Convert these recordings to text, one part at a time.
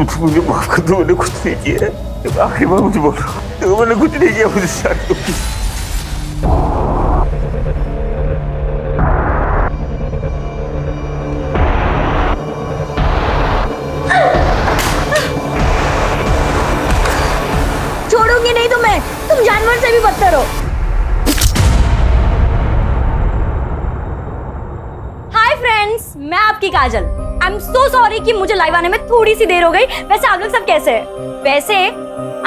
मुझे माफ कर दो, मैंने कुछ नहीं किया है। आखिरी बार मुझे बोल रहा हूँ, तो मैंने कुछ नहीं किया, मुझे साथ दो। छोड़ूंगी नहीं तुम्हें, तुम जानवर से भी बदतर हो। हाय फ्रेंड्स, मैं आपकी काजल। आई एम सो सॉरी कि मुझे लाइव आने में थोड़ी सी देर हो गई। वैसे आप लोग सब कैसे हैं? वैसे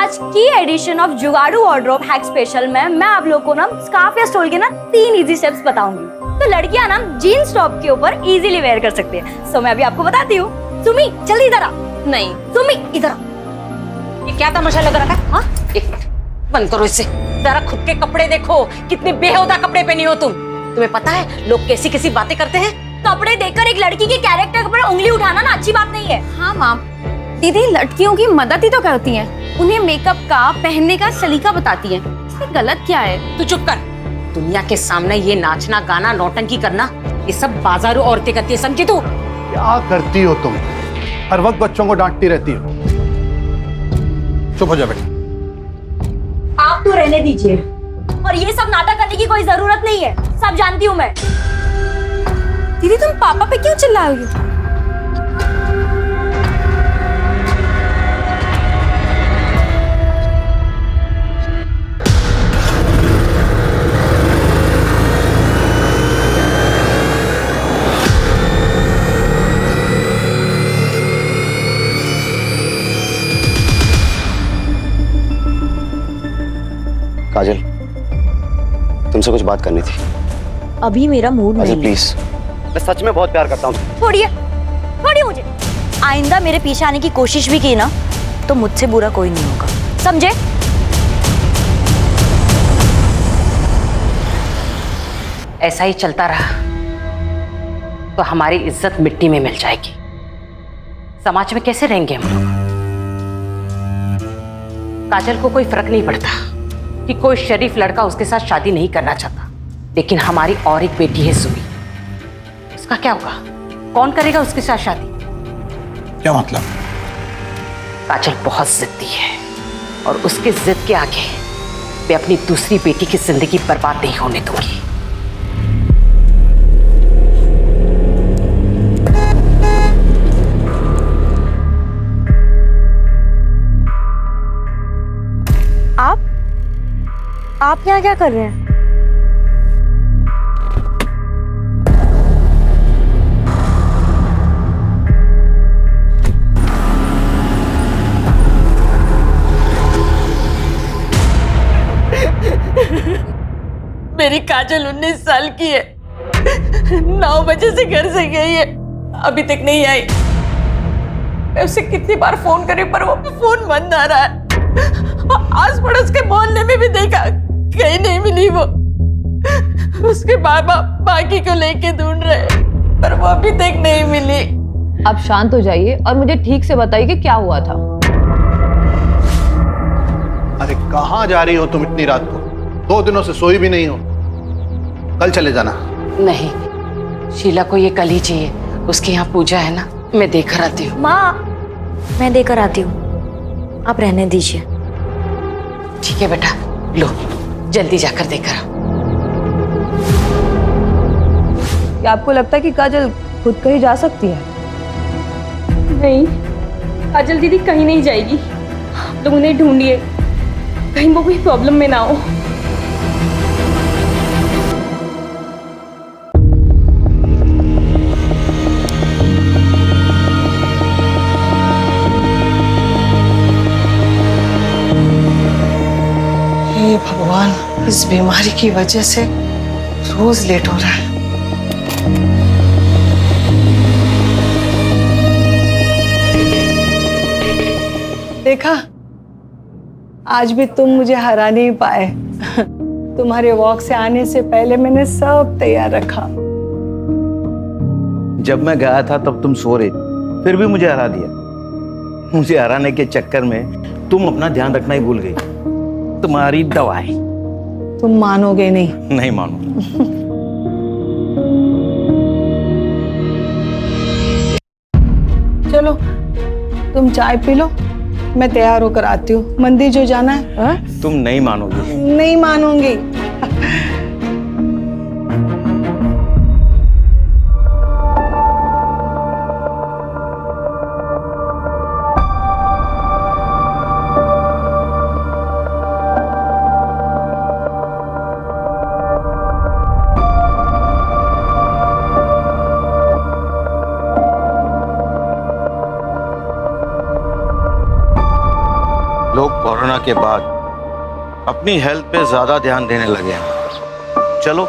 आज की एडिशन ऑफ जुगाड़ू वार्डरोब हैक स्पेशल में मैं आप लोगों को ना स्कार्फ या स्टोल के ना 3 इजी स्टेप्स बताऊंगी। तो लड़कियां ना जीन्स टॉप के ऊपर इजीली वेयर कर सकती है। सो मैं अभी आपको बताती हूँ। सुमी जल्दी इधर आ। नहीं सुमी इधर आ। ये क्या तमाशा लग रहा है? हाँ, एक मिनट बंद करो इसे। जरा खुद के कपड़े देखो, कितने बेहुदा कपड़े पहनी हो तुम। तुम्हें पता है लोग कैसी कैसी बातें करते हैं? कपड़े देखकर एक लड़की के कैरेक्टर पर उंगली उठाना ना अच्छी बात नहीं है। हाँ माम, दीदी लड़कियों की मदद ही तो करती हैं। उन्हें मेकअप का पहनने का सलीका बताती हैं। इसमें गलत क्या है? तू चुप कर। दुनिया के सामने ये नाचना गाना नौटंकी करना ये सब बाजारू औरतें करती है, समझी तू? क्या करती हो तुम? हर वक्त बच्चों को डांटती रहती हो। चुप हो जा बेटा। आप तो रहने दीजिए, और ये सब नाटक करने की कोई जरूरत नहीं है। सब जानती हूँ मैं। दीदी तुम पापा पे क्यों चिल्ला रही हो? काजल, तुमसे कुछ बात करनी थी। अभी मेरा मूड नहीं है। प्लीज, मैं सच में बहुत प्यार करता हूँ। छोड़िए मुझे। आइंदा मेरे पीछे आने की कोशिश भी की ना तो मुझसे बुरा कोई नहीं होगा, समझे? ऐसा ही चलता रहा तो हमारी इज्जत मिट्टी में मिल जाएगी। समाज में कैसे रहेंगे हम लोग? काजल को कोई फर्क नहीं पड़ता कि कोई शरीफ लड़का उसके साथ शादी नहीं करना चाहता, लेकिन हमारी और एक बेटी है सुमी। उसका क्या होगा? कौन करेगा उसके साथ शादी? क्या मतलब? काजल बहुत जिद्दी है और उसके जिद के आगे मैं अपनी दूसरी बेटी की जिंदगी बर्बाद नहीं होने दूंगी। आप यहाँ क्या कर रहे हैं? मेरी काजल 19 साल की है। 9 बजे से घर से गई है, अभी तक नहीं आई। मैं उसे कितनी बार फोन करी पर वो फोन बंद आ रहा है। आस पड़ोस के मोहल्ले में भी देखा, कहीं नहीं मिली वो। उसके बाबा बाकी को लेके ढूंढ रहे पर वो अभी तक नहीं मिली। आप शांत हो जाइए और मुझे ठीक से बताइए कि क्या हुआ था। अरे कहाँ जा रही हो तुम इतनी रात को? 2 दिनों से सोई भी नहीं हो। कल चले जाना। नहीं, शीला को ये कल ही चाहिए। उसके यहाँ पूजा है ना, मैं देकर आती हूँ। माँ, मैं देकर आती हूँ, आप रहने दीजिए। ठीक है बेटा, लो जल्दी जाकर देकर आओ। क्या आपको लगता है कि काजल खुद कहीं जा सकती है? नहीं, काजल दीदी कहीं नहीं जाएगी। लोग उन्हें ढूंढिए, कहीं वो कोई प्रॉब्लम में ना हो। हे भगवान, इस बीमारी की वजह से रोज लेट हो रहा है। देखा, आज भी तुम मुझे हरा नहीं पाए। तुम्हारे वॉक से आने से पहले मैंने सब तैयार रखा। जब मैं गया था तब तुम सो रही, फिर भी मुझे हरा दिया। मुझे हराने के चक्कर में तुम अपना ध्यान रखना ही भूल गई। तुम्हारी दवाई। तुम मानोगे नहीं। नहीं मानूंगा। चलो तुम चाय पी लो, मैं तैयार होकर आती हूँ। मंदिर जो जाना है। हा? तुम नहीं मानोगी। नहीं मानूंगी। लोग कोरोना के बाद अपनी हेल्थ पे ज्यादा ध्यान देने लगे हैं। चलो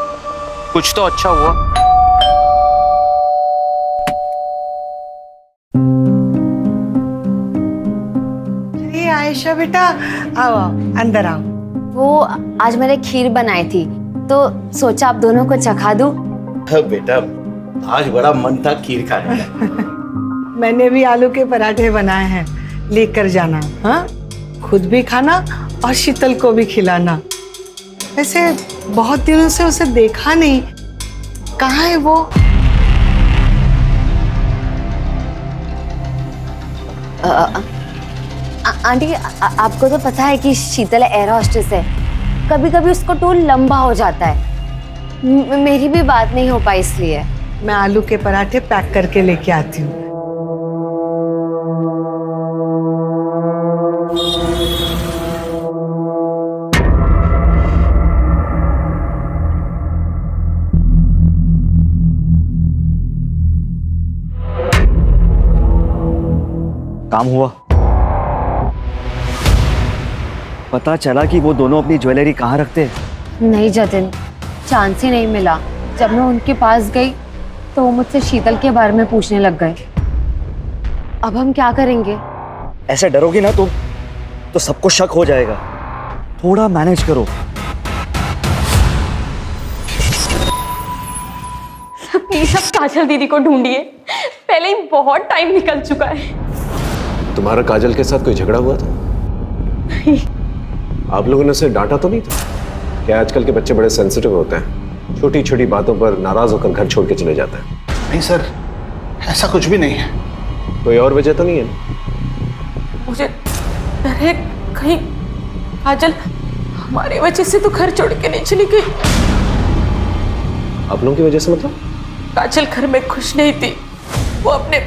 कुछ तो अच्छा हुआ। अरे आयशा बेटा, आओ आओ, अंदर आओ। वो आज मैंने खीर बनाई थी तो सोचा आप दोनों को चखा दूं। बेटा आज बड़ा मन था खीर खाने का। मैंने भी आलू के पराठे बनाए हैं, लेकर जाना। हाँ, खुद भी खाना और शीतल को भी खिलाना। वैसे बहुत दिनों से उसे देखा नहीं, कहाँ है वो? आंटी, आपको तो पता है कि शीतल एयर होस्टेस है, कभी कभी उसको टूर लंबा हो जाता है। मेरी भी बात नहीं हो पाई, इसलिए मैं आलू के पराठे पैक करके लेके आती हूँ। काम हुआ? पता चला कि वो दोनों अपनी ज्वेलरी कहाँ रखते हैं? नहीं जतिन, चांस ही नहीं मिला। जब मैं उनके पास गई तो वो मुझसे शीतल के बारे में पूछने लग गए। अब हम क्या करेंगे? ऐसे डरोगी ना तो सबको शक हो जाएगा। थोड़ा मैनेज करो। प्लीज अब काजल दीदी को ढूंढिए, पहले ही बहुत टाइम निकल चुका है। तुम्हारा काजल के साथ कोई झगड़ा हुआ था? आप लोगों ने उसे डांटा तो नहीं था? क्या आजकल के बच्चे बड़े सेंसिटिव होते हैं, छोटी छोटी बातों पर नाराज होकर घर छोड़ के चले जाते हैं। नहीं सर, ऐसा कुछ भी नहीं है। कोई और वजह तो नहीं है ना? मुझे डर है कहीं काजल हमारी वजह से तो घर छोड़ के नहीं चली गई। आप लोगों की वजह से मतलब? काजल घर में खुश नहीं थी, वो अपने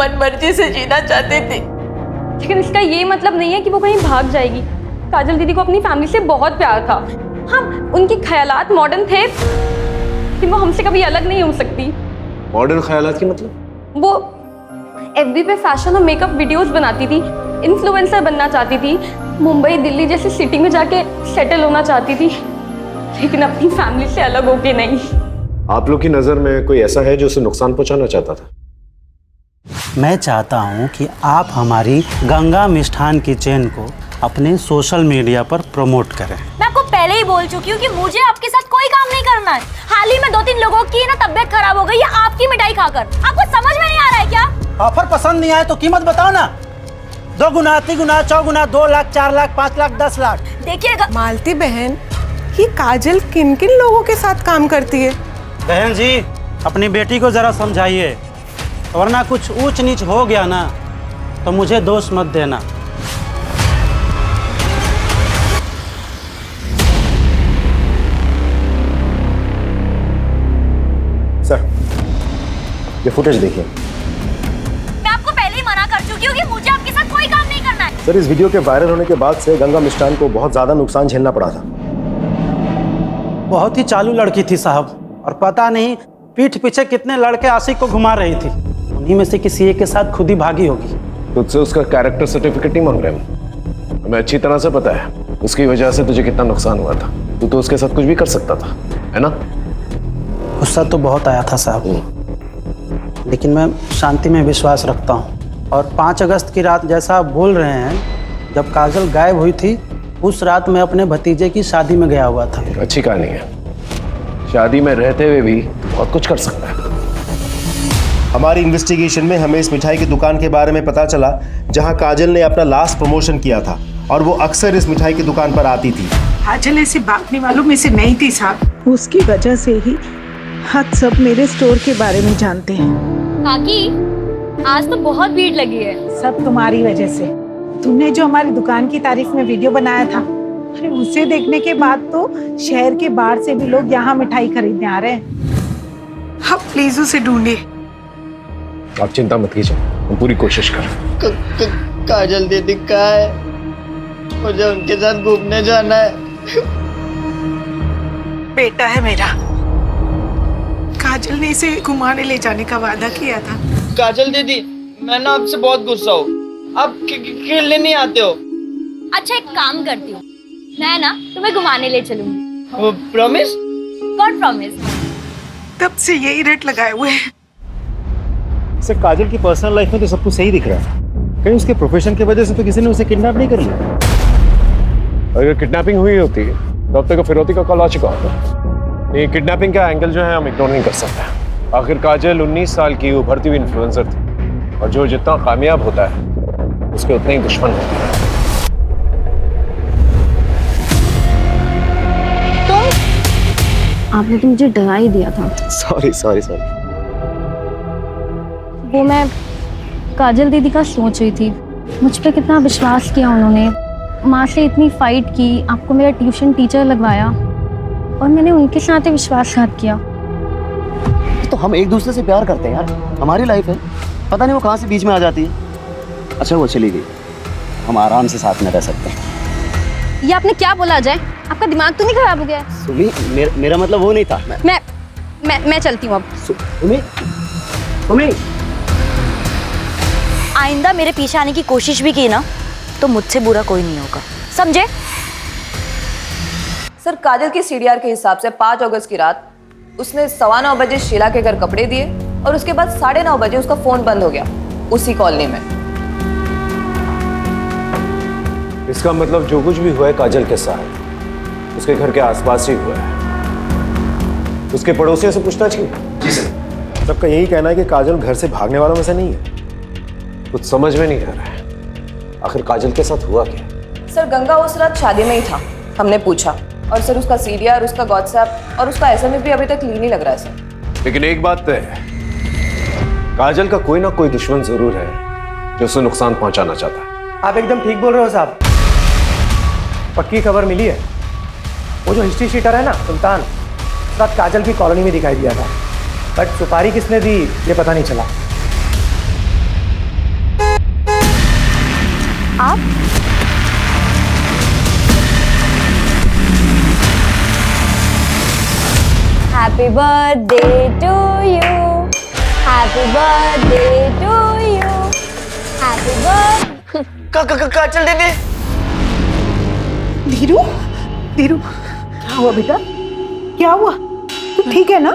मन मर्जी से जीना चाहती थी। लेकिन इसका ये मतलब नहीं है कि वो कहीं भाग जाएगी। काजल दीदी को अपनी फैमिली से बहुत प्यार था। हाँ, उनके ख्यालात मॉडर्न थे कि वो हमसे कभी अलग नहीं हो सकती। मॉडर्न ख्यालात की मतलब? वो एफबी पे फैशन और मेकअप वीडियोस बनाती थी, इन्फ्लुएंसर बनना चाहती थी, मुंबई दिल्ली जैसी सिटी में जाके सेटल होना चाहती थी, लेकिन अपनी फैमिली से अलग होके नहीं। आप लोग की नजर में कोई ऐसा है जो उसे नुकसान पहुंचाना चाहता था? मैं चाहता हूं कि आप हमारी गंगा मिष्ठान किचन को अपने सोशल मीडिया पर प्रमोट करें। मैं आपको पहले ही बोल चुकी हूँ कि मुझे आपके साथ कोई काम नहीं करना है। हाल ही में 2-3 लोगों की ना तबीयत खराब हो गई है आपकी मिठाई खाकर। आपको समझ में नहीं आ रहा है क्या? ऑफर पसंद नहीं आए तो कीमत बताओ ना। 2 गुना, 3 गुना, 4 गुना, 2 लाख, 4 लाख, 5 लाख, 10 लाख। देखिएगा मालती बहन, ये काजल किन किन लोगों के साथ काम करती है? बहन जी, अपनी बेटी को जरा समझाइए, वरना कुछ ऊंच नीच हो गया ना तो मुझे दोष मत देना। सर, ये फुटेज देखिए। मैं आपको पहले ही मना कर चुकी हूँ कि मुझे आपके साथ कोई काम नहीं करना है। सर, इस वीडियो के वायरल होने के बाद से गंगा मिष्ठान को बहुत ज्यादा नुकसान झेलना पड़ा था। बहुत ही चालू लड़की थी साहब, और पता नहीं पीठ पीछे कितने लड़के आशिक को घुमा रही थी। उन्हीं में से किसी एक के साथ खुद ही भागी होगी। तुझसे उसका कैरेक्टर सर्टिफिकेट नहीं मांग रहे हम। हमें अच्छी तरह से पता है उसकी वजह से तुझे कितना नुकसान हुआ था। तू तो उसके साथ कुछ भी कर सकता था, है ना? गुस्सा तो बहुत आया था साहब, लेकिन मैं शांति में विश्वास रखता हूँ। और 5 अगस्त की रात जैसा आप बोल रहे हैं, जब काजल गायब हुई थी, उस रात मैं अपने भतीजे की शादी में गया हुआ था। अच्छी कहानी है। शादी में रहते हुए भी बहुत कुछ कर सकता है। हमारी इन्वेस्टिगेशन में हमें इस मिठाई की दुकान के बारे में पता चला जहां काजल ने अपना लास्ट प्रमोशन किया था, और वो अक्सर इस मिठाई की दुकान पर आती थी। काजल ऐसे भागने वालों में से नहीं थी साहब। उसकी वजह से ही हद सब मेरे स्टोर के बारे में जानते हैं। काकी, आज तो बहुत भीड़ लगी है। सब तुम्हारी वजह से। तुमने जो हमारी दुकान की तारीफ में वीडियो बनाया था, अरे उसे देखने के बाद तो शहर के बाहर से भी लोग यहाँ मिठाई खरीदने आ रहे हैं। आप प्लीज उसे ढूंढिए। आप चिंता मत कीजिए, हम पूरी कोशिश कर। काजल दीदी कहाँ है? मुझे उनके साथ घूमने जाना है। बेटा है मेरा। काजल ने इसे घुमाने ले जाने का वादा किया था। काजल दीदी, मैं ना आपसे बहुत गुस्सा हूँ। आप खेलने नहीं आते हो। अच्छा एक काम करती हूँ, मैं ना तुम्हें घुमाने ले चलूंगी। प्रॉमिस? God promise. तब से यही रेट लगाए हुए हैं। सर काजल की पर्सनल लाइफ में तो सब कुछ सही दिख रहा है, कहीं उसके प्रोफेशन की वजह से तो किसी ने उसे किडनैप नहीं कर लिया। अगर किडनैपिंग हुई होती तो अब तक फिरौती का कॉल आ चुका होता। ये किडनैपिंग का एंगल जो है हम इग्नोर नहीं कर सकते। आखिर काजल 19 साल की उभरती हुई इन्फ्लुएंसर थी, और जो जितना कामयाब होता है उसके उतने ही दुश्मन होते हैं। आपने तो मुझे डरा ही दिया था। Sorry sorry sorry. वो मैं काजल दीदी का सोच रही थी, मुझ पे कितना विश्वास किया उन्होंने, माँ से इतनी फाइट की, आपको मेरा ट्यूशन टीचर लगवाया, और मैंने उनके साथ ही विश्वासघात किया। तो हम एक दूसरे से प्यार करते हैं यार, हमारी लाइफ है, पता नहीं वो कहाँ से बीच में आ जाती है। अच्छा वो चली गई, हम आराम से साथ में रह सकते हैं। ये आपने क्या बोला अजय? आपका दिमाग तो नहीं खराब हो गया? सुमी, मेरा मतलब वो नहीं था। मैं चलती हूँ अब। सुमी, आइंदा मेरे पीछे आने की कोशिश भी की ना तो मुझसे बुरा कोई नहीं होगा, समझे? सर काजल की सीडीआर के हिसाब से 5 अगस्त की रात उसने 9:15 बजे शीला के घर कपड़े दिए और उसके बाद 9:30 बजे उसका फोन बंद हो गया उसी कॉलोनी में। इसका मतलब जो कुछ भी हुआ है काजल के साथ उसके घर के आसपास ही हुआ है। उसके पड़ोसियों से पूछताछ की? जी सर। सबका यही कहना है कि काजल घर से भागने वालों में से नहीं है। कुछ समझ में नहीं आ रहा है, आखिर काजल के साथ हुआ क्या? सर गंगा उस रात शादी में ही था, हमने पूछा, और सर उसका सीडीआर, उसका व्हाट्सएप और उसका एसएमएस भी अभी तक क्लीन ही लग रहा है सर। लेकिन एक बात तय है, काजल का कोई ना कोई दुश्मन जरूर है जो उसे नुकसान पहुंचाना चाहता है। आप एकदम ठीक बोल रहे हो साहब। पक्की खबर मिली है, वो जो हिस्ट्री शीटर है ना सुल्तान, उस रात काजल की कॉलोनी में दिखाई दिया था, बट सुपारी किसने दी ये पता नहीं चला। आप happy birthday to you, happy birthday to you, happy birthday. Kajal दीदी। धीरू, धीरू क्या हुआ बेटा? क्या हुआ? तू ठीक है ना?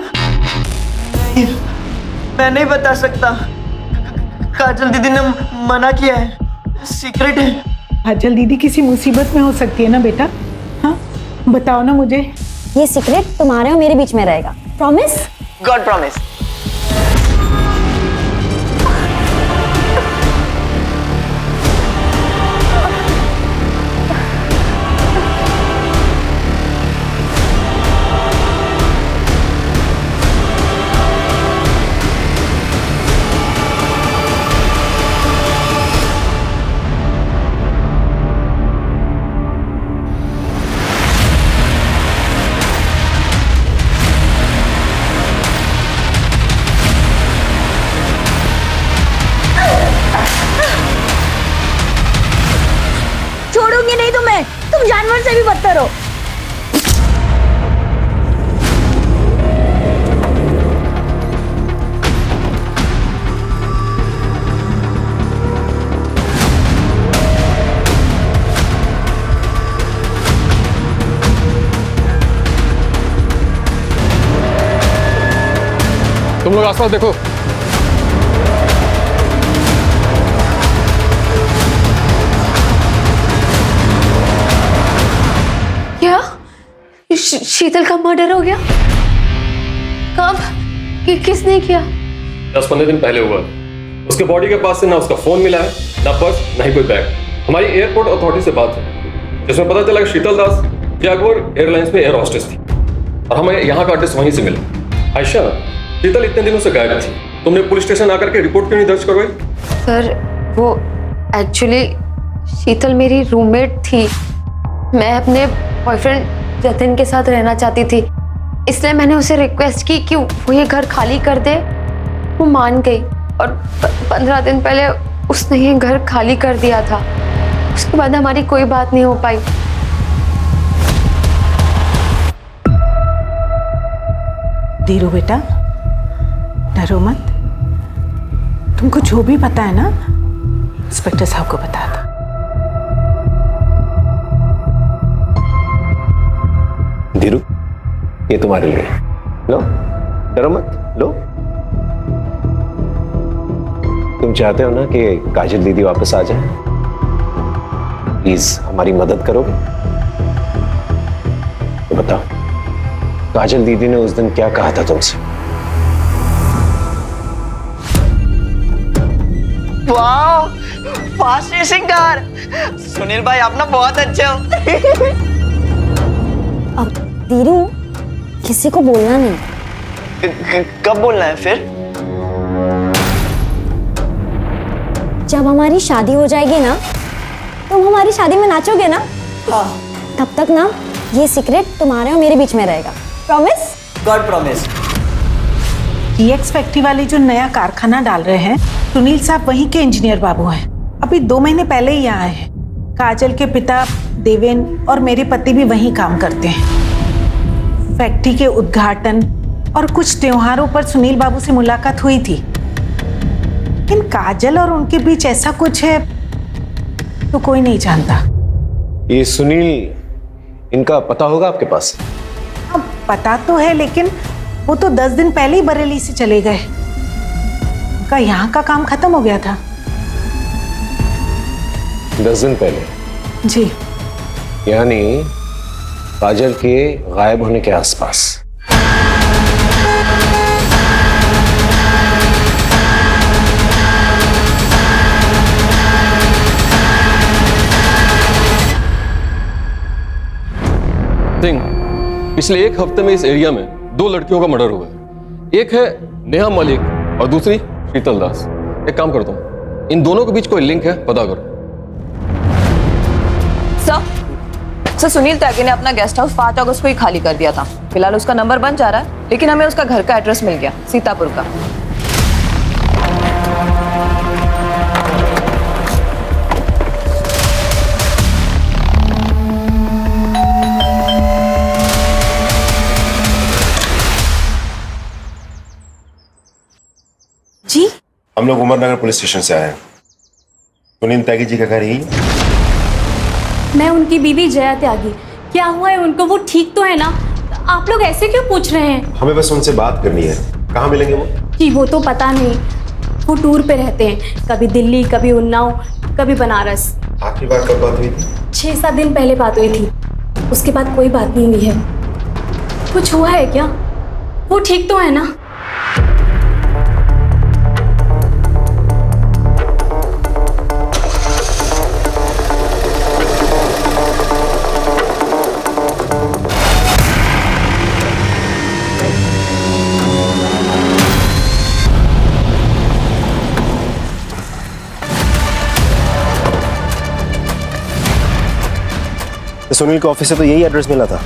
मैं नहीं बता सकता, काजल दीदी ने मना किया है, सीक्रेट है। काजल दीदी किसी मुसीबत में हो सकती है ना बेटा? हाँ बताओ ना मुझे। ये सीक्रेट तुम्हारे और मेरे बीच में रहेगा, प्रॉमिस? God promise. छोड़ूंगी नहीं तुम्हें, तुम जानवर से भी बदतर हो। तुम लोग आसपास देखो। क्या शीतल का मर्डर हो गया? कब? किसने किया? 10-15 दिन पहले हुआ। उसके बॉडी के पास से ना उसका फोन मिला है, ना पर्स, ना ही कोई बैग। हमारी एयरपोर्ट अथॉरिटी से बात है जिसमें पता चला कि शीतल दास जैगुआर एयरलाइंस में एयर होस्टेस थी और हमें यहाँ का एड्रेस वहीं से मिला। आयशा, शीतल इतने दिनों से गायब थी। तुमने पुलिस स्टेशन आकर के रिपोर्ट क्यों नहीं दर्ज करवाई? सर वो एक्चुअली शीतल मेरी रूममेट थी। मैं अपने बॉयफ्रेंड जतिन के साथ रहना चाहती थी, इसलिए मैंने उसे रिक्वेस्ट की कि वो ये घर खाली कर दे। वो मान गई और 15 दिन पहले उसने ये घर खाली कर दिया था। उसके बाद हमारी कोई बात नहीं हो पाई। धीरू बेटा, डरो मत। तुमको जो भी पता है ना, इंस्पेक्टर साहब को बता दो। धीरू, ये तुम्हारे लिए। लो, डरो मत, लो। तुम चाहते हो ना कि काजल दीदी वापस आ जाए? प्लीज हमारी मदद करोगे? तो बताओ, काजल दीदी ने उस दिन क्या कहा था तुमसे? वाह, फास्ट रेसिंग कार। सुनील भाई आप ना बहुत अच्छे हो। अब धीरू, किसी को बोलना नहीं। कब बोलना है फिर? जब हमारी शादी हो जाएगी ना, तुम हमारी शादी में नाचोगे ना? हाँ। तब तक ना ये सीक्रेट तुम्हारे और मेरे बीच में रहेगा। Promise? God promise. GX factory वाले जो नया कारखाना डाल रहे हैं, सुनील साहब वहीं के इंजीनियर बाबू हैं। अभी 2 महीने पहले ही यहाँ आए हैं। काजल के पिता देवेन और मेरे पति भी वहीं काम करते हैं। फैक्ट्री के उद्घाटन और कुछ त्योहारों पर सुनील बाबू से मुलाकात हुई थी, लेकिन काजल और उनके बीच ऐसा कुछ है तो कोई नहीं जानता। ये सुनील, इनका पता होगा आपके पास? अब पता तो है, लेकिन वो तो 10 दिन पहले ही बरेली से चले गए। उनका यहाँ का काम खत्म हो गया था। 10 दिन पहले? जी। यानी काजल के गायब होने के आसपास। सिंह, पिछले 1 हफ्ते में इस एरिया में 2 लड़कियों का मर्डर हुआ है। एक है नेहा मलिक और दूसरी शीतल दास। एक काम करता हूँ, इन दोनों के बीच कोई लिंक है, पता करो। सर, सुनील त्यागी ने अपना गेस्ट हाउस 5 अगस्त को ही खाली कर दिया था। फिलहाल उसका नंबर बन जा रहा है, लेकिन हमें उसका घर का एड्रेस मिल गया, सीतापुर का। जी, हम लोग उमरनगर पुलिस स्टेशन से आए हैं। सुनील त्यागी जी का घर ही। मैं उनकी बीवी जया त्यागी। क्या हुआ है उनको? वो ठीक तो है ना? आप लोग ऐसे क्यों पूछ रहे हैं? हमें बस उनसे बात करनी है। कहाँ मिलेंगे वो? जी वो तो पता नहीं, वो टूर पे रहते हैं, कभी दिल्ली, कभी उन्नाव, कभी बनारस। आखिरी बार कब बात हुई थी? 6-7 दिन पहले बात हुई थी, उसके बाद कोई बात नहीं हुई है। कुछ हुआ है क्या? वो ठीक तो है ना? सुनील के ऑफिस से तो यही एड्रेस मिला था।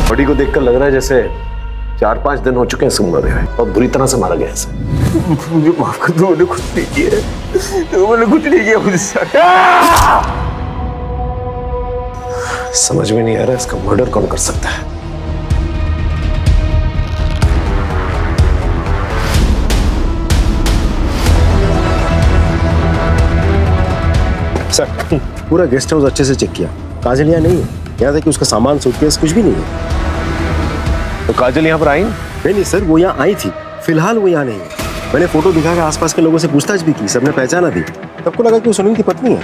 बॉडी को देखकर लग रहा है जैसे 4-5 दिन हो चुके हैं इसको मरे हुए, और बुरी तरह से मारा गया है। मुझे माफ कर दो, मैंने कुछ नहीं किया। मैंने कुछ नहीं किया मुझसे। समझ में नहीं आ रहा इसका मर्डर कौन कर सकता है। सर, पूरा गेस्ट हाउस अच्छे से चेक किया। काजल यहाँ नहीं है। यहाँ तक कि उसका सामान, सूटकेस कुछ भी नहीं है। काजल यहाँ पर आई? नहीं सर, वो यहाँ आई थी, फिलहाल वो यहाँ नहीं है। मैंने फोटो दिखा के आसपास के लोगों से पूछताछ भी की, सबने पहचाना दी। सबको लगा कि वो सुनील की पत्नी है।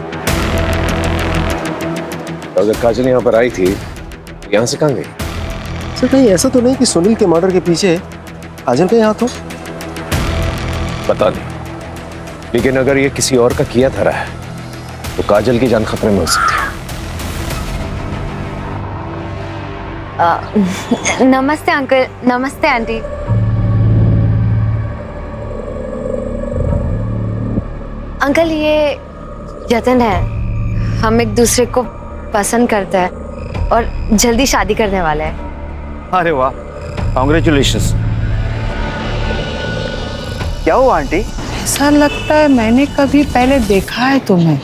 अगर काजल यहाँ पर आई थी, यहाँ से कहाँ गई? सर कहीं ऐसा तो नहीं कि सुनील के मर्डर के पीछे काजल का हाथ हो? पता नहीं, लेकिन अगर ये किसी और का किया था रहा है तो काजल की जान खतरे में हो सकती है। नमस्ते अंकल, नमस्ते आंटी। अंकल ये जतन है, हम एक दूसरे को पसंद करते हैं और जल्दी शादी करने वाले हैं। अरे वाह, कॉन्ग्रेचुलेशंस। क्या हुआ आंटी? ऐसा लगता है मैंने कभी पहले देखा है तुम्हें।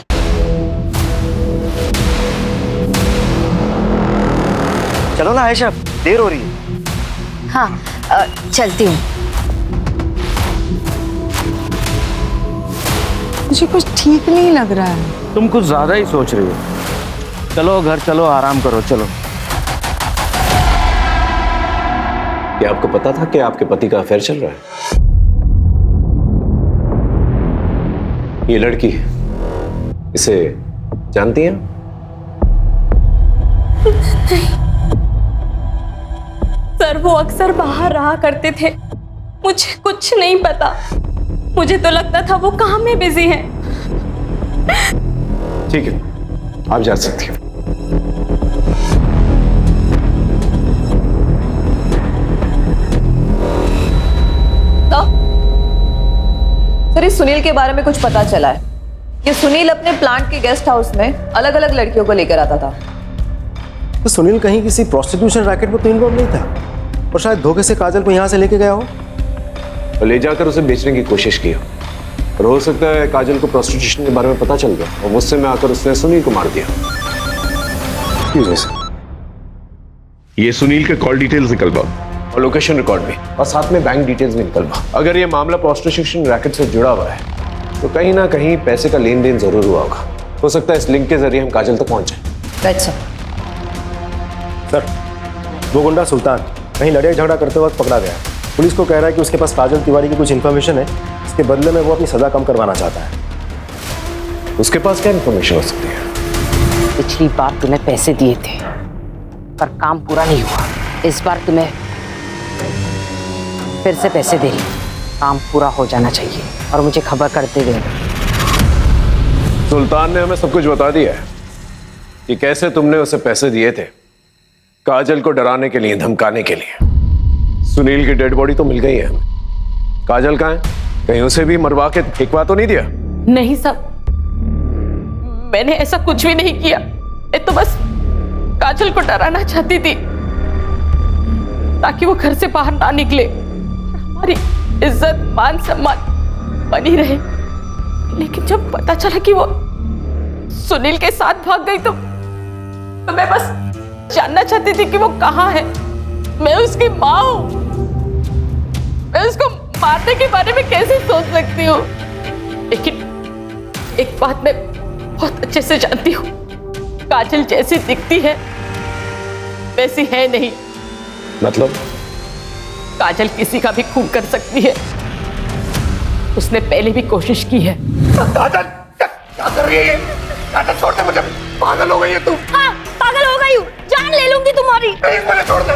चलो ना आयशा, देर हो रही है। हाँ चलती हूँ। मुझे कुछ ठीक नहीं लग रहा है। तुम कुछ ज्यादा ही सोच रही हो। चलो घर चलो, आराम करो, चलो। क्या आपको पता था कि आपके पति का अफेयर चल रहा है? ये लड़की इसे जानती हैं? सर वो अक्सर बाहर रहा करते थे, मुझे कुछ नहीं पता। मुझे तो लगता था वो काम में बिजी हैं। ठीक है, आप जा सकती हैं। सर इस सुनील के बारे में कुछ पता चला है। ये सुनील अपने प्लांट के गेस्ट हाउस में अलग अलग लड़कियों को लेकर आता था। तो सुनील कहीं किसी प्रोस्टिट्यूशन रैकेट में तो इन्वॉल्व नहीं था और शायद धोखे से काजल को यहाँ से लेके गया हो और ले जाकर उसे बेचने की कोशिश की हो। और हो सकता है काजल को प्रोस्टिट्यूशन के बारे में पता चल गया और गुस्से में आकर उसने सुनील को मार दिया। ये सुनील के कॉल डिटेल्स निकलवा और लोकेशन रिकॉर्ड भी, और साथ में बैंक डिटेल्स भी निकलवा। अगर ये मामला प्रोस्टिट्यूशन रैकेट से जुड़ा हुआ है तो कहीं ना कहीं पैसे का लेन देन जरूर हुआ होगा। हो सकता है इस लिंक के जरिए हम काजल तक पहुंच जाए। सर वो गुंडा सुल्तान कहीं लड़ाई झगड़ा करते वक्त पकड़ा गया। पुलिस को कह रहा है कि उसके पास काजल तिवारी की कुछ इन्फॉर्मेशन है, इसके बदले में वो अपनी सजा कम करवाना चाहता है। उसके पास क्या इन्फॉर्मेशन हो सकती है? पिछली बार तुम्हें पैसे दिए थे पर काम पूरा नहीं हुआ। इस बार तुम्हें फिर से पैसे दे रही, काम पूरा हो जाना चाहिए और मुझे खबर करते देना। सुल्तान ने हमें सब कुछ बता दिया है कि कैसे तुमने उसे पैसे दिए थे, काजल को डराने के लिए, धमकाने के लिए। सुनील की डेड बॉडी तो मिल गई है हमें। काजल कहाँ है? कहीं उसे भी मरवा के फेंकवा तो नहीं दिया? नहीं साहब, मैंने ऐसा कुछ भी नहीं किया। मैं तो बस काजल को डराना चाहती थी ताकि वो घर से बाहर ना निकले, हमारी इज्जत मान सम्मान बनी रहे। लेकिन जब पता चला कि वो सुनील के साथ भाग गई तो मैं बस जानना चाहती थी कि वो कहाँ है। मैं उसकी माँ हूँ, मैं उसको मारने के बारे में कैसे सोच सकती हूँ? लेकिन एक बात मैं बहुत अच्छे से जानती हूँ, काजल जैसी दिखती है वैसी है नहीं। मतलब? काजल किसी का भी खून कर सकती है, उसने पहले भी कोशिश की है। काजल क्या कर रही है ये? काजल छोड़ दे मुझे, पागल हो गई है तू। हाँ पागल हो गई हूँ, जान ले लूंगी तुम्हारी। मुझे छोड़ दे।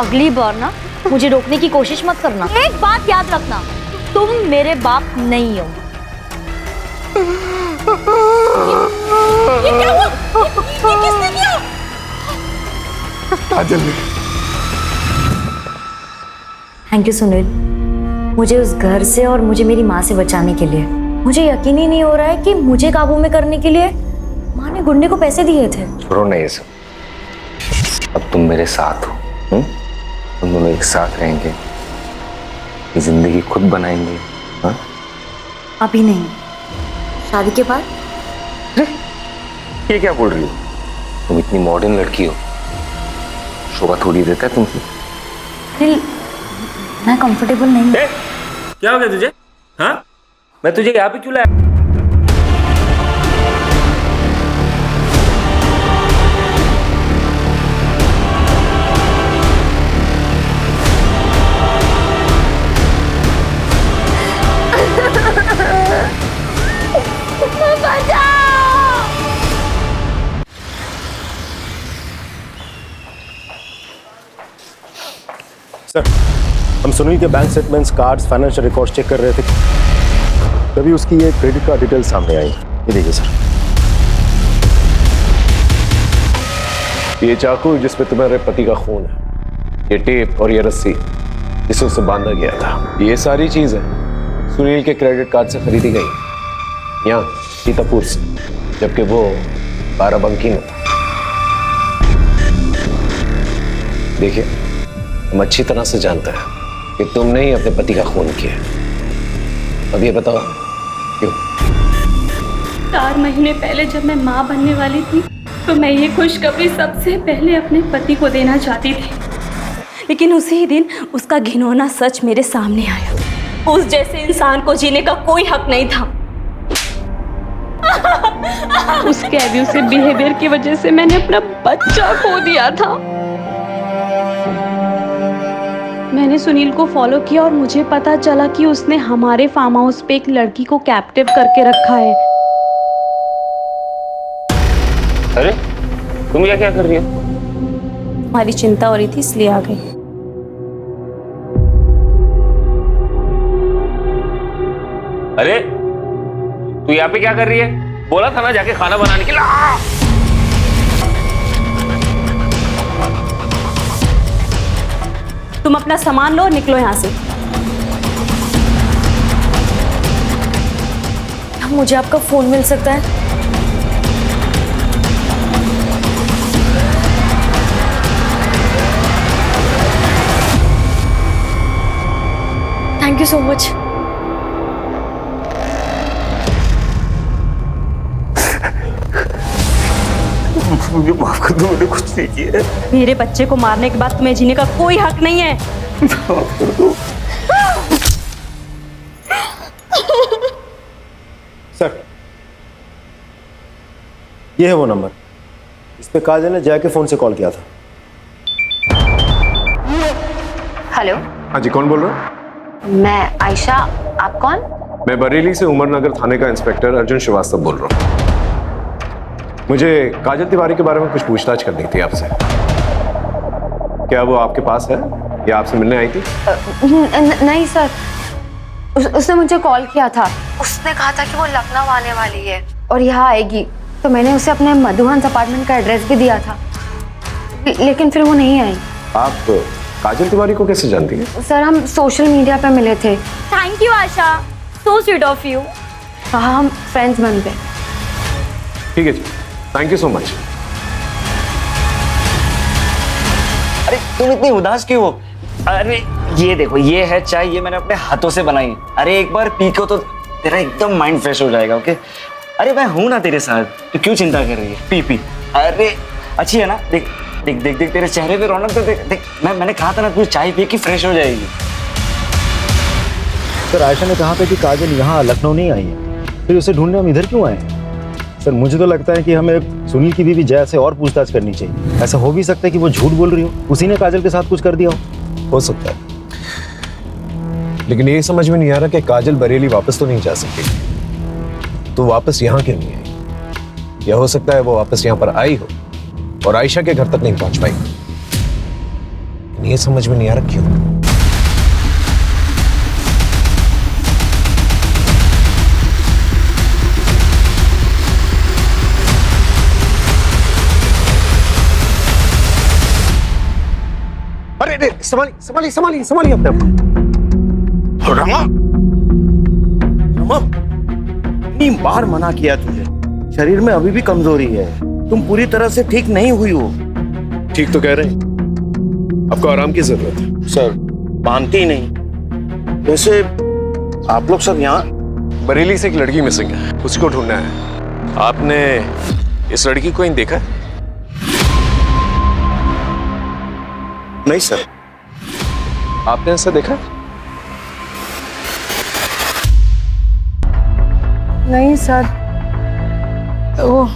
अगली बार ना मुझे रोकने की कोशिश मत करना। एक बात याद रखना, तुम मेरे बाप नहीं हो। ये क्या हुआ? ये किसने किया? काजल ने। थैंक यू सुनील, मुझे उस घर से और मुझे मेरी माँ से बचाने के लिए। मुझे यकीन ही नहीं हो रहा है कि मुझे काबू में करने के लिए माँ ने गुंडे को पैसे दिए थे। छोड़ो ना ये सब, अब तुम मेरे साथ हो। तुम दोनों एक साथ रहेंगे, ये जिंदगी खुद बनाएंगे। हाँ? अभी नहीं, शादी के बाद। ये क्या बोल रही हो? तुम इतनी मॉडर्न लड़की हो, शोभा थोड़ी देता है तुमसे। दिल, मैं कंफर्टेबल नहीं। क्या हो गया तुझे? हाँ, मैं तुझे यहाँ पे क्यों लाया? सर, हम सुनील के bank statements, cards, financial records check कर रहे थे, तभी उसकी ये क्रेडिट कार्ड डिटेल सामने आई। ये देखिए सर, ये चाकू जिसमें तुम्हारे पति का खून है, ये टेप और ये रस्सी जिसे उसे बांधा गया था, ये सारी चीजें सुनील के क्रेडिट कार्ड से खरीदी गई यहाँ सीतापुर से, जबकि वो बाराबंकी में था। देखिए, हम अच्छी तरह से जानते हैं कि तुमने ही अपने पति का खून किया। अब ये बताओ क्यों? 4 महीने पहले जब मैं माँ बनने वाली थी तो मैं ये खुशखबरी सबसे पहले अपने पति को देना चाहती थी, लेकिन उसी ही दिन उसका घिनौना सच मेरे सामने आया। उस जैसे इंसान को जीने का कोई हक नहीं था। उसके एब्यूसिव बिहेवियर की वजह से मैंने अपना बच्चा खो दिया था। मैंने सुनील को फॉलो किया और मुझे पता चला कि उसने हमारे फार्म हाउस पे एक लड़की को कैप्टिव करके रखा है। अरे तुम यहाँ क्या कर रही हो? हमारी चिंता हो रही थी इसलिए आ गई। अरे तू यहाँ पे क्या कर रही है? बोला था ना जाके खाना बनाने के लिए। तुम अपना सामान लो और निकलो यहाँ से। मुझे आपका फोन मिल सकता है? Thank you so much. मुझे माफ कर दो, मैंने कुछ नहीं किया। मेरे बच्चे को मारने के बाद तुम्हें जीने का कोई हक नहीं है। माफ कर दो। सर, ये है वो नंबर, इस पे काजल ने जय के फोन से कॉल किया था। हेलो, हाँ जी, कौन बोल रहे हो? मैं आयशा, आप कौन? मैं बरेली से उमरनगर थाने का इंस्पेक्टर अर्जुन श्रीवास्तव बोल रहा हूँ। मुझे काजल तिवारी के बारे में कुछ पूछताछ करनी थी आपसे। क्या वो आपके पास है या आपसे मिलने आई थी? नहीं सर, उसने मुझे कॉल किया था। उसने कहा था कि वो लखनऊ आने वाली है और यहाँ आएगी, तो मैंने उसे अपने मधुहंस अपार्टमेंट का एड्रेस भी दिया था, लेकिन फिर वो नहीं आई। आप काजल तिवारी को कैसे जानती हैं? सर, हम सोशल मीडिया पे मिले थे। Thank you Asha, so sweet of you. हाँ, हम फ्रेंड्स बन गए। ठीक है जी, थैंक यू सो मच। अरे तुम इतनी उदास क्यों हो? अरे ये देखो, ये है चाय, ये मैंने अपने हाथों से बनाई। अरे एक बार पी को तो तेरा एकदम माइंड फ्रेश हो जाएगा। ओके, अरे मैं हूं ना तेरे साथ, तो क्यों चिंता कर रही है? P P. अरे अच्छी है ना? देख देख देख देख तेरे चेहरे पे रौनक तो देख देख। मैंने कहा था ना, तू चाय पी के फ्रेश हो जाएगी। सर, आयशा ने कहा था कि काजल यहाँ लखनऊ नहीं आई है, फिर उसे ढूंढने हम इधर क्यों आए हैं? सर, मुझे तो लगता है कि हमें सुनील की बीवी जया से और पूछताछ करनी चाहिए। ऐसा हो भी सकता है कि वो झूठ बोल रही हो, उसी ने काजल के साथ कुछ कर दिया हो सकता है। लेकिन ये समझ में नहीं आ रहा कि काजल बरेली वापस तो नहीं जा सकती, तो वापस यहाँ क्यों नहीं आई? या हो सकता है वो वापस यहाँ पर आई हो और आयशा के घर तक नहीं पहुंच पाई। ये समझ में नहीं आ रहा क्यों। अरे संभालिए संभालिए संभालिए संभालिए अपने आप को। रमा, रमा, इतनी बार मना किया तुझे, शरीर में अभी भी कमजोरी है, तुम पूरी तरह से ठीक नहीं हुई हो। ठीक तो कह रहे हैं, आपको आराम की जरूरत है। सर, मानती ही नहीं। वैसे आप लोग सब यहाँ? बरेली से एक लड़की मिसिंग है, उसको ढूंढना है। आपने इस लड़की को कहीं देखा है? नहीं सर। आपने ऐसा देखा? नहीं सर, वो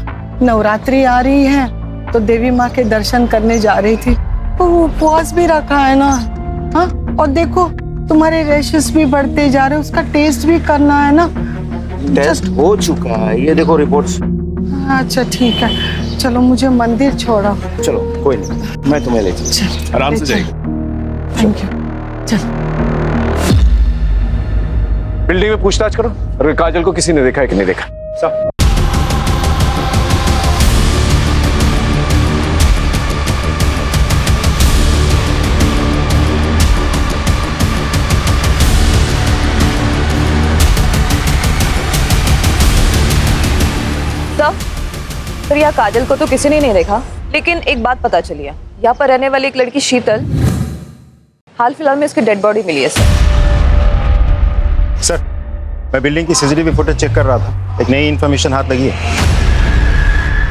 नवरात्रि आ रही है तो देवी माँ के दर्शन करने जा रही थी, तो वो उपवास भी रखा है ना। हाँ, और देखो तुम्हारे रैशेस भी बढ़ते जा रहे, उसका टेस्ट भी करना है ना। टेस्ट हो चुका है, ये देखो रिपोर्ट्स। अच्छा ठीक है, चलो मुझे मंदिर छोड़ो। चलो कोई नहीं, मैं तुम्हें ले चलूं। आराम से जाइए। Thank you. बिल्डिंग में पूछताछ करो और काजल को किसी ने देखा है कि नहीं देखा। सब सर यहाँ काजल को तो किसी ने नहीं देखा, लेकिन एक बात पता चली है, यहाँ पर रहने वाली एक लड़की शीतल, हाल फिलहाल में इसकी डेड बॉडी मिली है सर। सर मैं बिल्डिंग की सीसीटीवी फुटेज चेक कर रहा था, एक नई इन्फॉर्मेशन हाथ लगी है।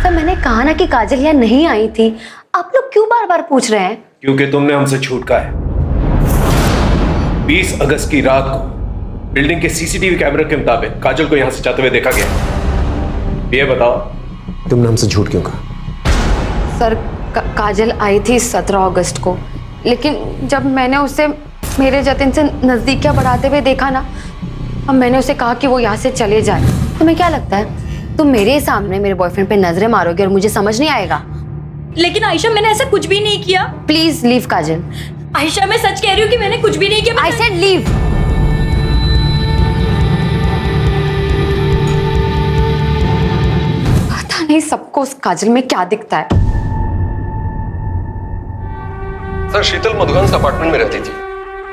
सर मैंने कहा ना कि काजल यहाँ नहीं आई थी, आप लोग क्यों बार बार पूछ रहे हैं? क्योंकि तुमने हमसे झूठ कहा है। 20 अगस्त की रात को बिल्डिंग के सीसीटीवी कैमरे के मुताबिक काजल को यहां से जाते हुए देखा गया। ये बताओ तुमने हमसे झूठ क्यों कहा? सर काजल आई थी 17 अगस्त को, लेकिन जब मैंने उसे मेरे जतिन से नजदीकियां बढ़ाते हुए देखा ना, अब मैंने उसे कहा कि वो यहाँ से चले जाए। तुम्हें क्या लगता है तुम मेरे सामने मेरे बॉयफ्रेंड पे नजरें मारोगे और मुझे समझ नहीं आएगा? लेकिन आयशा मैंने ऐसा कुछ भी नहीं किया। प्लीज लीव काजल। आयशा मैं सच कह रही हूँ कि मैंने कुछ भी नहीं किया। I said leave. पता नहीं सबको उस काजल में क्या दिखता है। सर शीतल मधुहंस अपार्टमेंट में रहती थी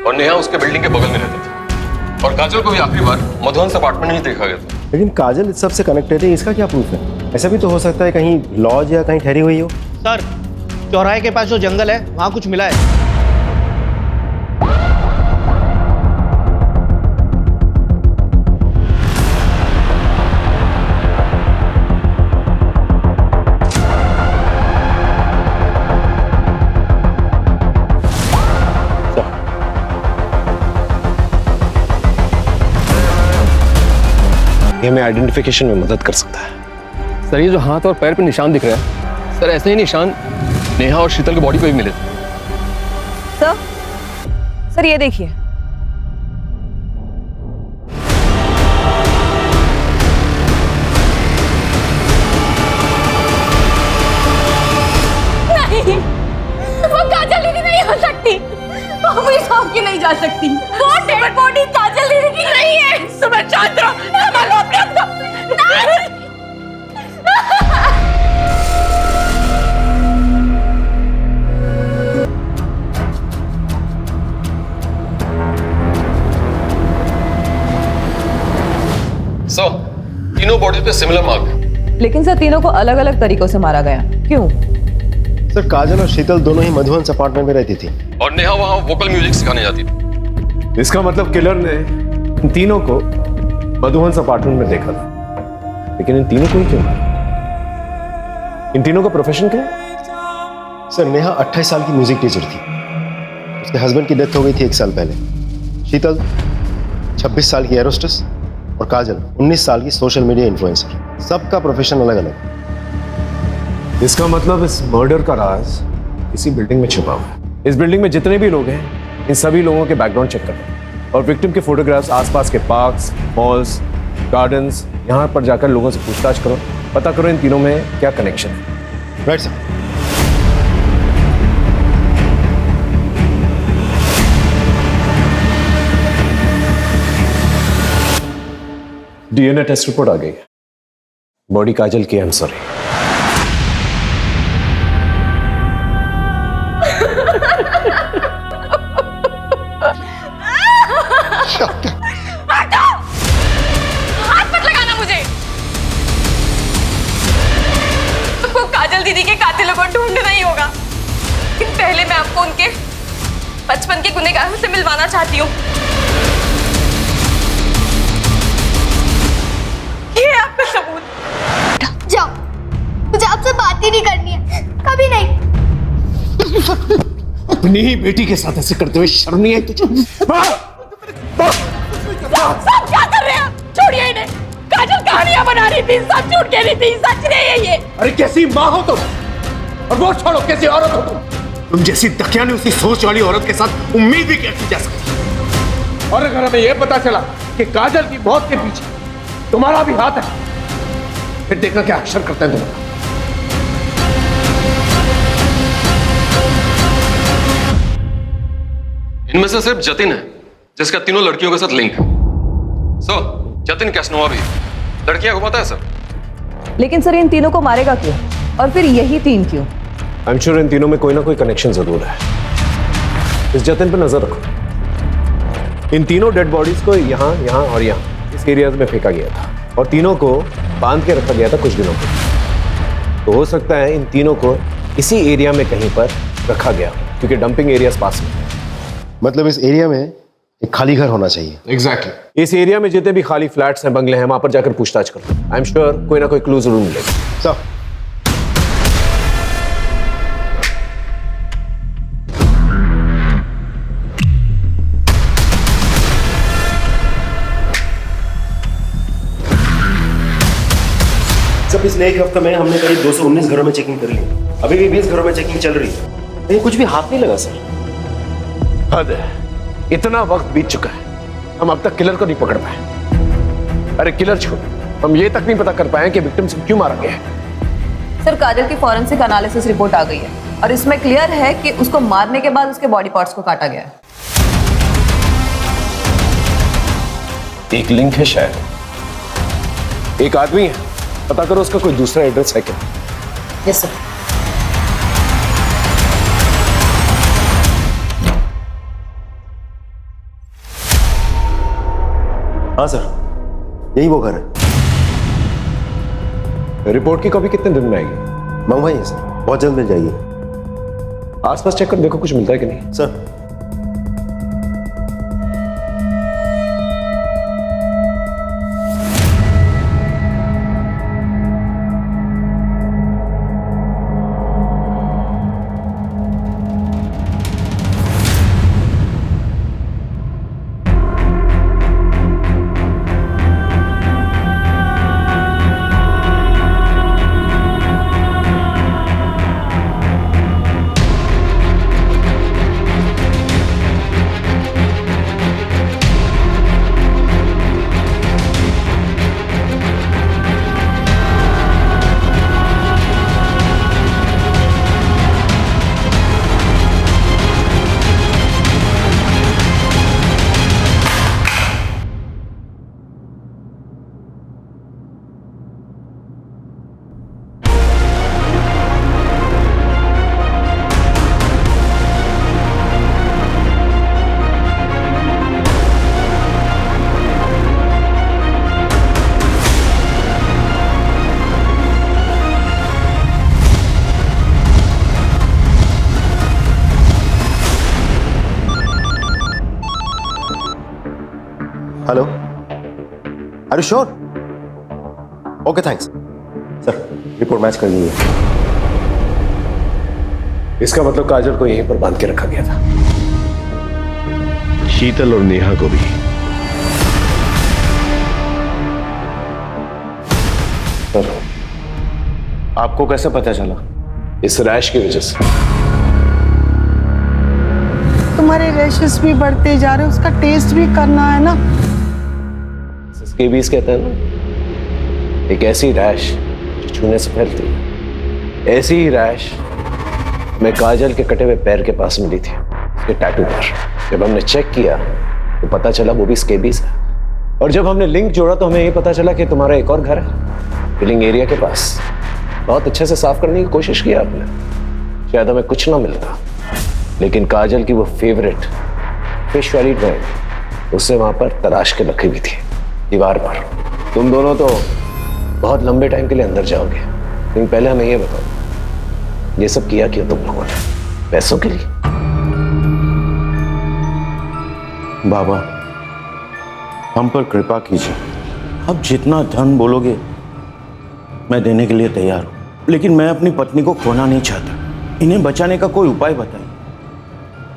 और नेहा उसके बिल्डिंग के बगल में रहती थी, और काजल को भी आखिरी बार मधुहंस अपार्टमेंट में ही देखा गया था। लेकिन काजल इस सबसे कनेक्टेड है, इसका क्या प्रूफ है? ऐसा भी तो हो सकता है कहीं लॉज या कहीं ठहरी हुई हो। सर चौराहे के पास जो जंगल है वहां कुछ मिला है। ये हमें आइडेंटिफिकेशन में मदद कर सकता है। सर ये जो हाथ और पैर पे निशान दिख रहा है, सर ऐसे ही निशान नेहा और शीतल की बॉडी पे भी मिले थे। सर ये देखिए, नहीं, वो काजल दीदी नहीं हो सकती, वो भी सौंप के नहीं जा सकती। वो डेड बॉडी काजल दीदी की नहीं है। सुबह शांत रहो, संभालो अपने आप को। सर तीनों बॉडी पे सिमिलर मार्क है। लेकिन सर तीनों को अलग अलग तरीकों से मारा गया, क्यों? सर काजल और शीतल दोनों ही मधुहंस अपार्टमेंट में रहती थी और नेहा वहां वोकल म्यूजिक सिखाने जाती थी। इसका मतलब किलर ने इन तीनों को मधुहंस अपार्टमेंट में देखा था, लेकिन इन तीनों को ही क्यों मारा? इन तीनों का प्रोफेशन क्या है? सर नेहा 28 साल की म्यूजिक टीचर थी, उसके हस्बैंड की डेथ हो गई थी 1 साल पहले। शीतल 26 साल की एरोस्टेस और काजल 19 साल की सोशल मीडिया इन्फ्लुएंसर। सबका प्रोफेशन अलग अलग। इसका मतलब इस मर्डर का राज इसी बिल्डिंग में छुपा हुआ है। इस बिल्डिंग में जितने भी लोग हैं, इन सभी लोगों के बैकग्राउंड चेक करो और विक्टिम के फोटोग्राफ्स आसपास के पार्क्स, मॉल्स, गार्डन्स, यहाँ पर जाकर लोगों से पूछताछ करो, पता करो इन तीनों में क्या कनेक्शन है। Right sir. DNA test report आ गई है, बॉडी काजल की। I am sorry. हाथ मत लगाना मुझे। तुमको काजल दीदी के कातिलों को ढूंढना ही होगा, लेकिन पहले मैं आपको उनके बचपन के गुनहगारों से मिलवाना चाहती हूँ। ये है आपका सबूत। जाओ, मुझे आपसे बात ही नहीं करनी है, कभी नहीं। अपनी ही बेटी के साथ ऐसे करते हुए शर्म नहीं आई तुझे? सब क्या कर रहे हैं? छोड़िए इन्हें। काजल कहानियां बना रही थी, सब झूठ कह रही थी, सच नहीं है ये। अरे कैसी माँ हो तुम, और वो छोड़ो कैसी औरत हो तुम जैसी दकियानी उसी सोच वाली औरत के साथ उम्मीद भी कैसी जा सकती? और अगर हमें यह पता चला कि काजल की मौत के पीछे तुम्हारा भी हाथ है, फिर देखना क्या अक्षर करते हैं तुम्हारा। इनमें से सिर्फ जतिन है जिसका तीनों लड़कियों के साथ लिंक है। सर, जतिन कैसनोवा भी लड़कियां घुमाता है सर। लेकिन सर इन तीनों को मारेगा क्यों, और फिर यही 3 क्यों? आई एम श्योर इन तीनों में कोई ना कोई कनेक्शन जरूर है। इस जतिन पे नजर रखो। इन तीनों डेड बॉडीज को यहाँ, यहाँ और यहाँ इस एरियाज में फेंका गया था और तीनों को बांध के रखा गया था कुछ दिनों के। तो हो सकता है इन तीनों को इसी एरिया में कहीं पर रखा गया क्योंकि डंपिंग एरियाज पास में। मतलब इस एरिया में एक खाली घर होना चाहिए। एग्जैक्टली। इस एरिया में जितने भी खाली फ्लैट्स हैं, बंगले हैं, वहां पर जाकर पूछताछ करो। आई एम श्योर कोई ना कोई क्लू जरूर मिलेगा। सर, पिछले 1 हफ्ते में हमने करीब 219 घरों में चेकिंग कर ली। अभी भी 20 घरों में चेकिंग चल रही है। कहीं कुछ भी हाथ नहीं लगा सर। हद है, इतना वक्त बीत चुका है, हम अब तक किलर को नहीं पकड़ पाए। अरे किलर छोड़, हम ये तक नहीं पता कर पाए कि विक्टिम से क्यों मारा गया है। सर काजल की फॉरेंसिक एनालिसिस रिपोर्ट आ गई है और इसमें क्लियर है कि उसको मारने के बाद उसके बॉडी पार्ट्स को काटा गया है। एक लिंक है शायद, एक आदमी है, पता करो उसका कोई दूसरा एड्रेस है क्या। Yes sir. हाँ सर, यही वो घर है। रिपोर्ट की कॉपी कितने दिन में आएगी? मंगवाइए सर, बहुत जल्द मिल जाएगी। आसपास चेक कर देखो कुछ मिलता है कि नहीं। Sir, hello, are you sure? Okay thanks sir, report match कर दी है। इसका मतलब काजल को यहीं पर बांध के रखा गया था। शीतल और नेहा को भी। सर, आपको कैसे पता चला? इस रैश की वजह से। तुम्हारे रैशेस भी बढ़ते जा रहे, उसका टेस्ट भी करना है ना। स्केबीज कहते हैं ना, एक ऐसी रैश जो छूने से फैलती है। ऐसी ही रैश मैं काजल के कटे हुए पैर के पास मिली थी, उसके टैटू पर। जब हमने चेक किया तो पता चला वो भी स्केबीज है। और जब हमने लिंक जोड़ा तो हमें ये पता चला कि तुम्हारा एक और घर है फिलिंग एरिया के पास। बहुत अच्छे से साफ करने की कोशिश की आपने, शायद हमें कुछ ना मिलता, लेकिन काजल की वो फेवरेट फिश वाली ड्राइंग उससे वहां पर तराश के रखी हुई थी दीवार पर। तुम दोनों तो बहुत लंबे टाइम के लिए अंदर जाओगे, लेकिन पहले हमें ये बताओ, ये सब किया क्यों तुम लोगों ने? पैसों के लिए? बाबा, हम पर कृपा कीजिए। अब जितना धन बोलोगे मैं देने के लिए तैयार हूं, लेकिन मैं अपनी पत्नी को खोना नहीं चाहता। इन्हें बचाने का कोई उपाय बताइए।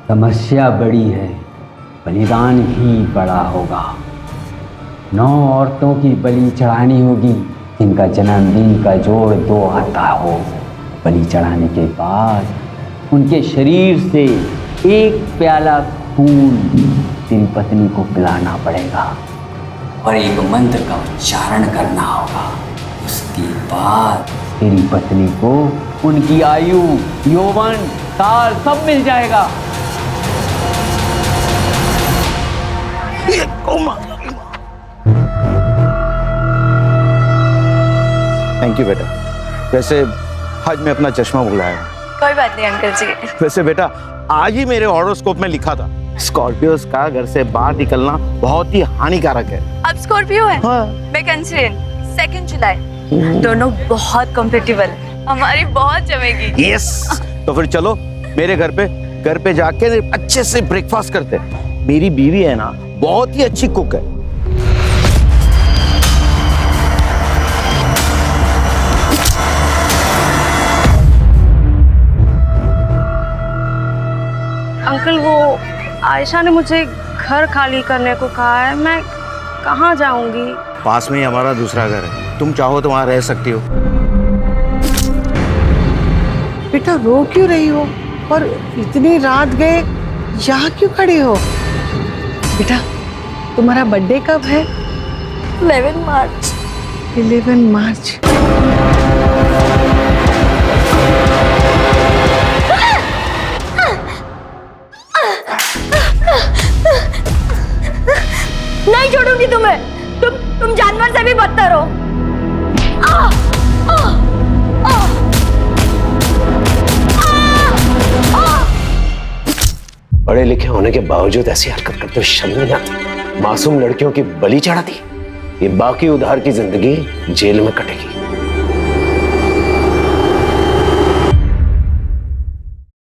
समस्या बड़ी है, बलिदान भी बड़ा होगा। 9 औरतों की बलि चढ़ानी होगी जिनका जन्मदिन का जोड़ 2 आता हो। बलि चढ़ाने के बाद उनके शरीर से 1 प्याला खून तेरी पत्नी को पिलाना पड़ेगा और एक मंत्र का उच्चारण करना होगा। उसके बाद तेरी पत्नी को उनकी आयु, यौवन, काल सब मिल जाएगा। थैंक यू बेटा। वैसे आज मैं अपना चश्मा भुलाया। कोई बात नहीं अंकल जी। वैसे बेटा आज ही मेरे हॉरोस्कोप में लिखा था स्कॉर्पियोस का घर से बाहर निकलना बहुत ही हानिकारक है। अब स्कॉर्पियो है। मैं कैंसरियन 2 जुलाई। दोनों बहुत कंपेटेबल, हमारी बहुत जमेगी। यस तो फिर चलो मेरे घर पे जाके अच्छे से ब्रेकफास्ट करते हैं। मेरी बीवी है ना बहुत ही अच्छी कुक है। अंकल वो आयशा ने मुझे घर खाली करने को कहा है, मैं कहाँ जाऊंगी? पास में ही हमारा दूसरा घर है, तुम चाहो तो वहां रह सकती हो। बेटा रो क्यों रही हो? और इतनी रात गए यहाँ क्यों खड़ी हो? बेटा तुम्हारा बर्थडे कब है? 11 मार्च। 11 मार्च। नहीं छोड़ूंगी तुम्हें। तुम जानवर से भी बदतर हो। पढ़े लिखे होने के बावजूद ऐसी हरकत करते हुए शर्म नहीं आती? मासूम लड़कियों की बलि चढ़ा दी। ये बाकी उधार की जिंदगी जेल में कटेगी।